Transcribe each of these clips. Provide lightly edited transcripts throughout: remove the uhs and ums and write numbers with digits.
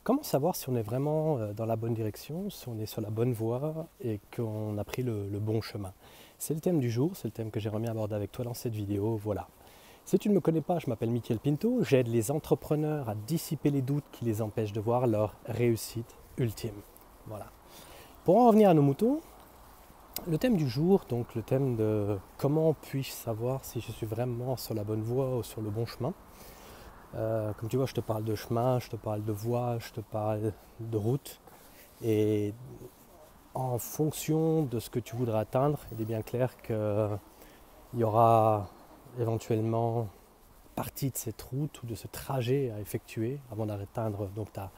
Comment savoir si on est vraiment dans la bonne direction, si on est sur la bonne voie et qu'on a pris le bon chemin? C'est le thème du jour, c'est le thème que j'ai remis à aborder avec toi dans cette vidéo, voilà. Si tu ne me connais pas, je m'appelle Michael Pinto, j'aide les entrepreneurs à dissiper les doutes qui les empêchent de voir leur réussite ultime. Voilà. Pour en revenir à nos moutons, le thème du jour, donc le thème de comment puis-je savoir si je suis vraiment sur la bonne voie ou sur le bon chemin. Comme tu vois, je te parle de chemin, je te parle de voie, je te parle de route. Et en fonction de ce que tu voudras atteindre, il est bien clair qu'il y aura éventuellement partie de cette route ou de ce trajet à effectuer avant d'atteindre donc ta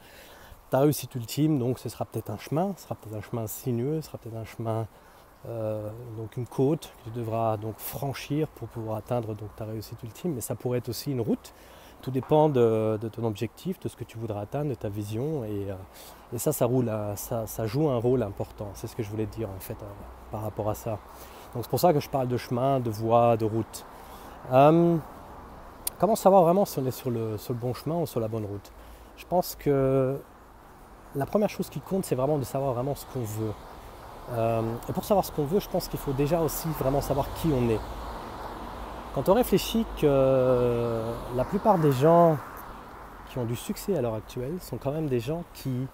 réussite ultime. Donc ce sera peut-être un chemin, ce sera peut-être un chemin sinueux, ce sera peut-être un chemin, donc une côte que tu devras donc franchir pour pouvoir atteindre donc ta réussite ultime. Mais ça pourrait être aussi une route. Tout dépend de ton objectif, de ce que tu voudras atteindre, de ta vision. Et ça joue un rôle important. C'est ce que je voulais te dire en fait par rapport à ça. Donc c'est pour ça que je parle de chemin, de voie, de route. Comment savoir vraiment si on est sur le bon chemin ou sur la bonne route? Je pense que la première chose qui compte, c'est vraiment de savoir vraiment ce qu'on veut. Et pour savoir ce qu'on veut, je pense qu'il faut déjà aussi vraiment savoir qui on est. Quand on réfléchit que la plupart des gens qui ont du succès à l'heure actuelle sont quand même des gens qui,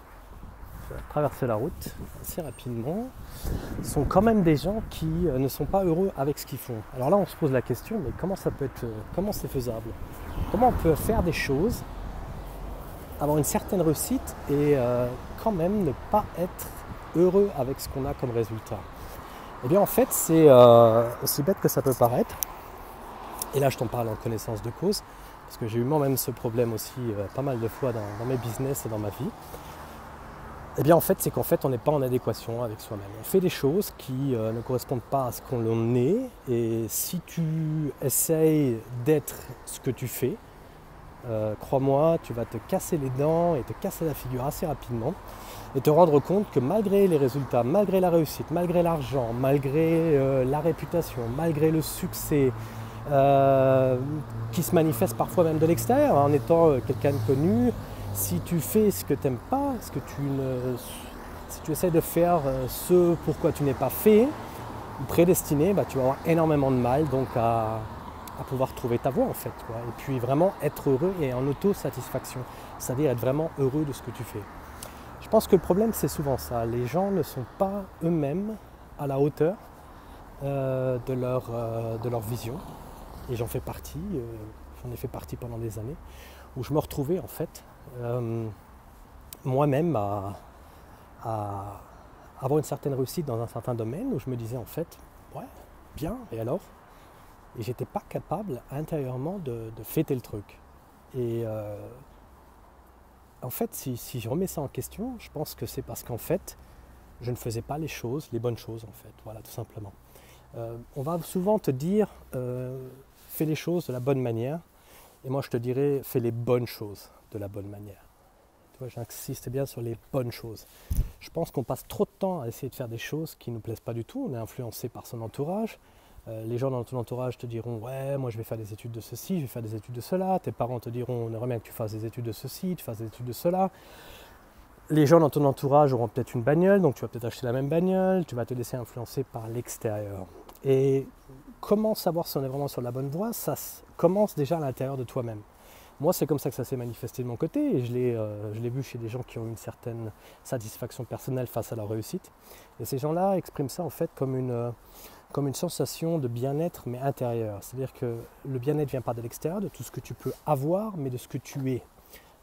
je vais traverser la route assez rapidement, sont quand même des gens qui ne sont pas heureux avec ce qu'ils font. Alors là, on se pose la question, mais comment c'est faisable? Comment on peut faire des choses, avoir une certaine réussite et quand même ne pas être heureux avec ce qu'on a comme résultat? Eh bien, en fait, c'est aussi bête que ça peut paraître. Et là, je t'en parle en connaissance de cause, parce que j'ai eu moi-même ce problème aussi pas mal de fois dans mes business et dans ma vie. Eh bien, en fait, c'est qu'en fait, on n'est pas en adéquation avec soi-même. On fait des choses qui ne correspondent pas à ce qu'on est, et si tu essayes d'être ce que tu fais, crois-moi, tu vas te casser les dents et te casser la figure assez rapidement, et te rendre compte que malgré les résultats, malgré la réussite, malgré l'argent, malgré la réputation, malgré le succès, qui se manifeste parfois même de l'extérieur, en étant quelqu'un de connu, si tu fais ce que tu n'aimes pas, si tu essaies de faire ce pourquoi tu n'es pas fait ou prédestiné, tu vas avoir énormément de mal donc à pouvoir trouver ta voie en fait, quoi. Et puis vraiment être heureux et en autosatisfaction, c'est-à-dire être vraiment heureux de ce que tu fais. Je pense que le problème c'est souvent ça, les gens ne sont pas eux-mêmes à la hauteur de leur vision. Et j'en fais partie, j'en ai fait partie pendant des années, où je me retrouvais en fait moi-même à avoir une certaine réussite dans un certain domaine, où je me disais en fait, ouais, bien, et alors? Et j'étais pas capable intérieurement de fêter le truc. Et en fait, si je remets ça en question, je pense que c'est parce qu'en fait, je ne faisais pas les bonnes choses en fait, voilà, tout simplement. On va souvent te dire, fais les choses de la bonne manière, et moi je te dirais, fais les bonnes choses de la bonne manière. Tu vois, j'insiste bien sur les bonnes choses. Je pense qu'on passe trop de temps à essayer de faire des choses qui ne nous plaisent pas du tout, on est influencé par son entourage. Les gens dans ton entourage te diront, ouais, moi je vais faire des études de ceci, je vais faire des études de cela. Tes parents te diront, on aimerait bien que tu fasses des études de ceci, tu fasses des études de cela. Les gens dans ton entourage auront peut-être une bagnole, donc tu vas peut-être acheter la même bagnole, tu vas te laisser influencer par l'extérieur. Et comment savoir si on est vraiment sur la bonne voie? Ça commence déjà à l'intérieur de toi-même. Moi, c'est comme ça que ça s'est manifesté de mon côté, et je l'ai vu chez des gens qui ont une certaine satisfaction personnelle face à leur réussite. Et ces gens-là expriment ça en fait comme une sensation de bien-être, mais intérieur. C'est-à-dire que le bien-être ne vient pas de l'extérieur, de tout ce que tu peux avoir, mais de ce que tu es.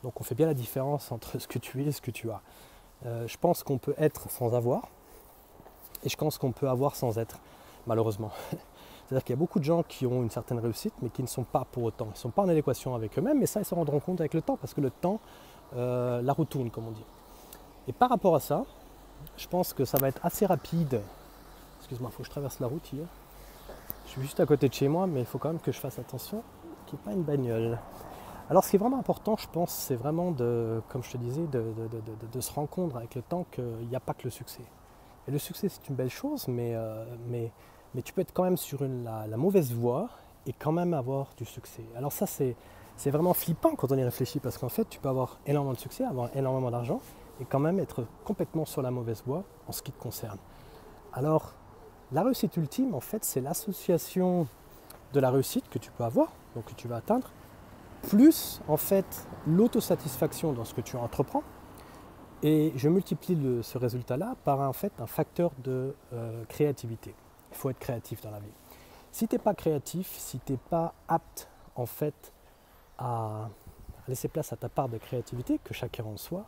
Donc on fait bien la différence entre ce que tu es et ce que tu as. Je pense qu'on peut être sans avoir, et je pense qu'on peut avoir sans être, malheureusement. C'est-à-dire qu'il y a beaucoup de gens qui ont une certaine réussite, mais qui ne sont pas pour autant. Ils ne sont pas en adéquation avec eux-mêmes, et ça, ils se rendront compte avec le temps, parce que le temps, la roue tourne, comme on dit. Et par rapport à ça, je pense que ça va être assez rapide. Excuse-moi, il faut que je traverse la route hier. Je suis juste à côté de chez moi, mais il faut quand même que je fasse attention qu'il n'y ait pas une bagnole. Alors ce qui est vraiment important, je pense, c'est vraiment comme je te disais, de se rendre compte avec le temps qu'il n'y a pas que le succès. Et le succès, c'est une belle chose, mais tu peux être quand même sur la mauvaise voie et quand même avoir du succès. Alors ça, c'est c'est vraiment flippant quand on y réfléchit parce qu'en fait, tu peux avoir énormément de succès, avoir énormément d'argent et quand même être complètement sur la mauvaise voie en ce qui te concerne. Alors, la réussite ultime, en fait, c'est l'association de la réussite que tu peux avoir, donc que tu vas atteindre, plus en fait l'autosatisfaction dans ce que tu entreprends. Et je multiplie ce résultat-là par en fait un facteur de créativité. Il faut être créatif dans la vie. Si tu n'es pas créatif, si tu n'es pas apte en fait à laisser place à ta part de créativité, que chacun en soit,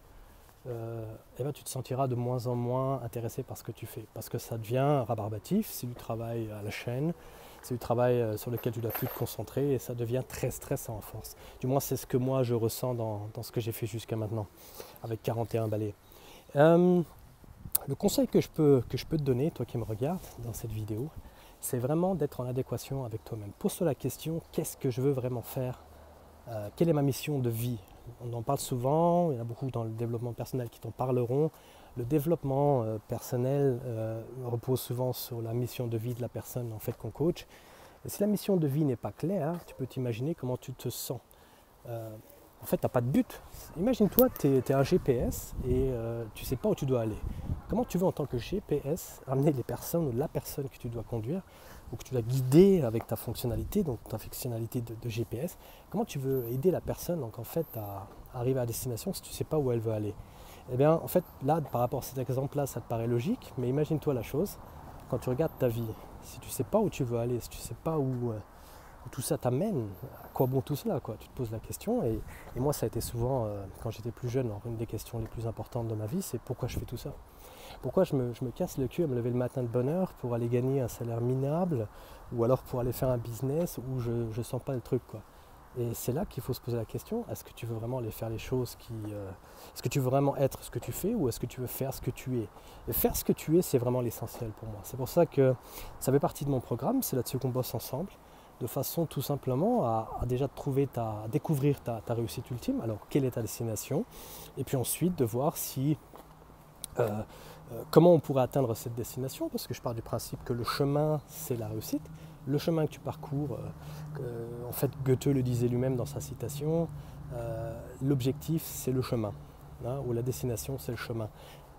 eh ben, tu te sentiras de moins en moins intéressé par ce que tu fais. Parce que ça devient rabarbatif, c'est du travail à la chaîne, c'est du travail sur lequel tu dois plus te concentrer et ça devient très stressant en force. Du moins c'est ce que moi je ressens dans ce que j'ai fait jusqu'à maintenant, avec 41 balais. Le conseil que je peux te donner, toi qui me regardes dans cette vidéo, c'est vraiment d'être en adéquation avec toi-même. Pose-toi la question, qu'est-ce que je veux vraiment faire? Quelle est ma mission de vie? On en parle souvent, il y en a beaucoup dans le développement personnel qui t'en parleront. Le développement personnel repose souvent sur la mission de vie de la personne en fait qu'on coach. Et si la mission de vie n'est pas claire, tu peux t'imaginer comment tu te sens. En fait, tu n'as pas de but. Imagine-toi, tu es un GPS et tu ne sais pas où tu dois aller. Comment tu veux en tant que GPS amener les personnes ou la personne que tu dois conduire ou que tu dois guider avec ta fonctionnalité, donc ta fonctionnalité de GPS, comment tu veux aider la personne donc en fait, à arriver à destination si tu ne sais pas où elle veut aller? Eh bien, en fait, là, par rapport à cet exemple-là, ça te paraît logique, mais imagine-toi la chose, quand tu regardes ta vie, si tu ne sais pas où tu veux aller, si tu ne sais pas où tout ça t'amène, à quoi bon tout cela quoi? Tu te poses la question, et moi, ça a été souvent, quand j'étais plus jeune, une des questions les plus importantes de ma vie, c'est pourquoi je fais tout ça? Pourquoi je me casse le cul à me lever le matin de bonne heure pour aller gagner un salaire minable, ou alors pour aller faire un business où je ne sens pas le truc quoi? Et c'est là qu'il faut se poser la question, est-ce que tu veux vraiment aller faire les choses est-ce que tu veux vraiment être ce que tu fais ou est-ce que tu veux faire ce que tu es? Et faire ce que tu es, c'est vraiment l'essentiel pour moi. C'est pour ça que ça fait partie de mon programme, c'est là-dessus qu'on bosse ensemble, de façon tout simplement à déjà découvrir ta réussite ultime. Alors, quelle est ta destination? Et puis ensuite, de voir comment on pourrait atteindre cette destination, parce que je pars du principe que le chemin, c'est la réussite. Le chemin que tu parcours, en fait Goethe le disait lui-même dans sa citation, l'objectif c'est le chemin, hein, ou la destination c'est le chemin.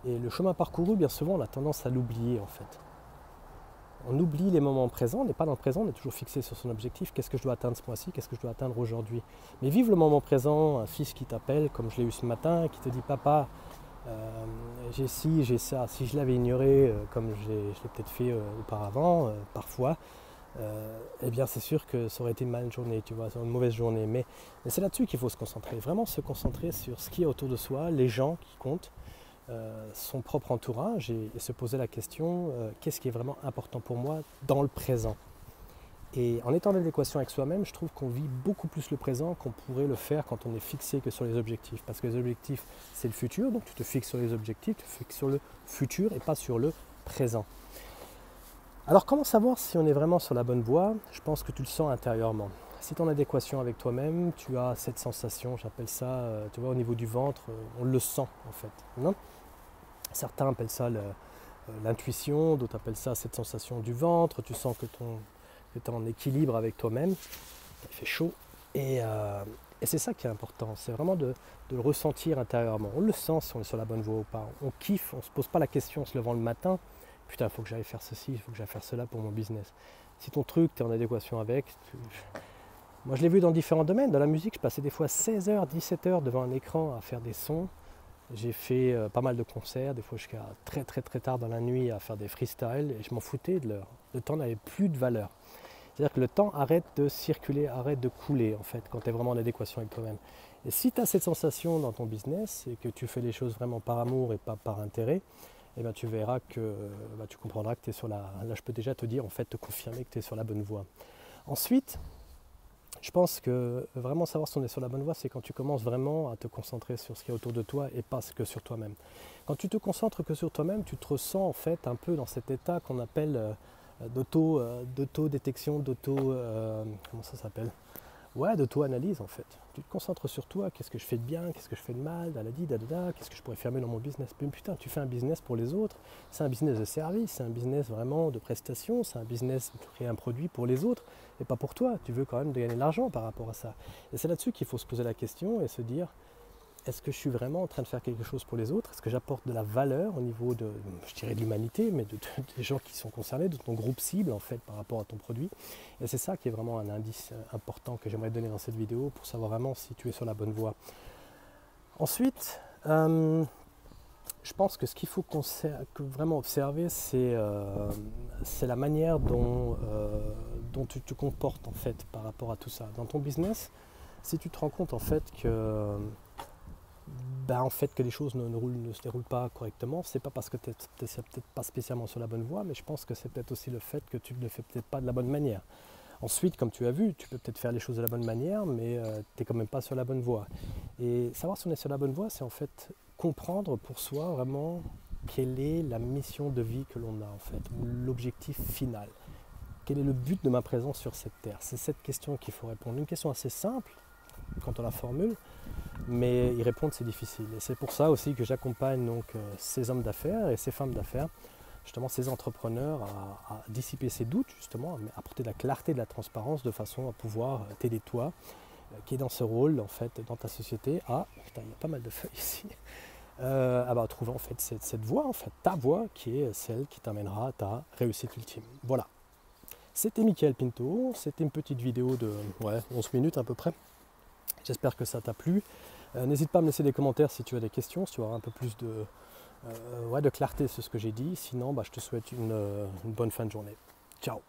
Et le chemin parcouru, bien souvent on a tendance à l'oublier en fait. On oublie les moments présents, on n'est pas dans le présent, on est toujours fixé sur son objectif, qu'est-ce que je dois atteindre ce mois-ci, qu'est-ce que je dois atteindre aujourd'hui. Mais vive le moment présent, un fils qui t'appelle, comme je l'ai eu ce matin, qui te dit papa, j'ai ci, j'ai ça, si je l'avais ignoré, comme je l'ai peut-être fait auparavant, parfois, eh bien c'est sûr que ça aurait été une mauvaise journée, tu vois, une mauvaise journée. Mais c'est là-dessus qu'il faut se concentrer, vraiment se concentrer sur ce qui est autour de soi, les gens qui comptent, son propre entourage et se poser la question, qu'est-ce qui est vraiment important pour moi dans le présent? Et en étant en adéquation avec soi-même, je trouve qu'on vit beaucoup plus le présent qu'on pourrait le faire quand on est fixé que sur les objectifs. Parce que les objectifs, c'est le futur, donc tu te fixes sur les objectifs, tu te fixes sur le futur et pas sur le présent. Alors comment savoir si on est vraiment sur la bonne voie? Je pense que tu le sens intérieurement. Si tu es en adéquation avec toi-même, tu as cette sensation, j'appelle ça, tu vois, au niveau du ventre, on le sent en fait. Non, certains appellent ça l'intuition, d'autres appellent ça cette sensation du ventre, tu sens que tu es en équilibre avec toi-même, il fait chaud, et c'est ça qui est important, c'est vraiment de le ressentir intérieurement. On le sent si on est sur la bonne voie ou pas, on kiffe, on ne se pose pas la question en se levant le matin, putain, il faut que j'aille faire ceci, il faut que j'aille faire cela pour mon business. Si ton truc, tu es en adéquation avec, moi je l'ai vu dans différents domaines, dans la musique, je passais des fois 16h, 17h devant un écran à faire des sons. J'ai fait pas mal de concerts, des fois jusqu'à très très très tard dans la nuit à faire des freestyles et je m'en foutais de l'heure. Le temps n'avait plus de valeur. C'est-à-dire que le temps arrête de circuler, arrête de couler en fait quand tu es vraiment en adéquation avec toi-même. Et si tu as cette sensation dans ton business et que tu fais les choses vraiment par amour et pas par intérêt, eh ben, tu verras que tu comprendras que tu es sur la... Là je peux déjà te dire, en fait, te confirmer que tu es sur la bonne voie. Ensuite, je pense que vraiment savoir si on est sur la bonne voie, c'est quand tu commences vraiment à te concentrer sur ce qui est autour de toi et pas que sur toi-même. Quand tu te concentres que sur toi-même, tu te ressens en fait un peu dans cet état qu'on appelle d'auto-détection, comment ça s'appelle? Ouais, d'auto-analyse en fait. Tu te concentres sur toi, qu'est-ce que je fais de bien, qu'est-ce que je fais de mal, daladi, dadada, qu'est-ce que je pourrais faire mieux dans mon business. Mais putain, tu fais un business pour les autres, c'est un business de service, c'est un business vraiment de prestation, c'est un business de créer un produit pour les autres et pas pour toi. Tu veux quand même gagner de l'argent par rapport à ça. Et c'est là-dessus qu'il faut se poser la question et se dire, est-ce que je suis vraiment en train de faire quelque chose pour les autres? Est-ce que j'apporte de la valeur au niveau de, je dirais, de l'humanité, mais des gens qui sont concernés, de ton groupe cible en fait par rapport à ton produit? Et c'est ça qui est vraiment un indice important que j'aimerais donner dans cette vidéo pour savoir vraiment si tu es sur la bonne voie. Ensuite, je pense que ce qu'il faut vraiment observer, c'est la manière dont tu te comportes en fait par rapport à tout ça. Dans ton business, si tu te rends compte en fait que que les choses ne se déroulent pas correctement, c'est pas parce que tu n'es peut-être pas spécialement sur la bonne voie, mais je pense que c'est peut-être aussi le fait que tu ne le fais peut-être pas de la bonne manière. Ensuite, comme tu as vu, tu peux peut-être faire les choses de la bonne manière, mais tu n'es quand même pas sur la bonne voie. Et savoir si on est sur la bonne voie, c'est en fait comprendre pour soi vraiment quelle est la mission de vie que l'on a en fait, l'objectif final. Quel est le but de ma présence sur cette terre? C'est cette question qu'il faut répondre. Une question assez simple quand on la formule, mais y répondre c'est difficile. Et c'est pour ça aussi que j'accompagne donc ces hommes d'affaires et ces femmes d'affaires, justement ces entrepreneurs à dissiper ces doutes, justement, à apporter de la clarté, de la transparence de façon à pouvoir t'aider toi, qui est dans ce rôle en fait dans ta société, putain, il y a pas mal de feuilles ici, trouver en fait cette voie, en fait, ta voie qui est celle qui t'amènera à ta réussite ultime. Voilà. C'était Michael Pinto, c'était une petite vidéo de 11 minutes à peu près. J'espère que ça t'a plu. N'hésite pas à me laisser des commentaires si tu as des questions, si tu auras un peu plus de clarté sur ce que j'ai dit. Sinon, je te souhaite une bonne fin de journée. Ciao.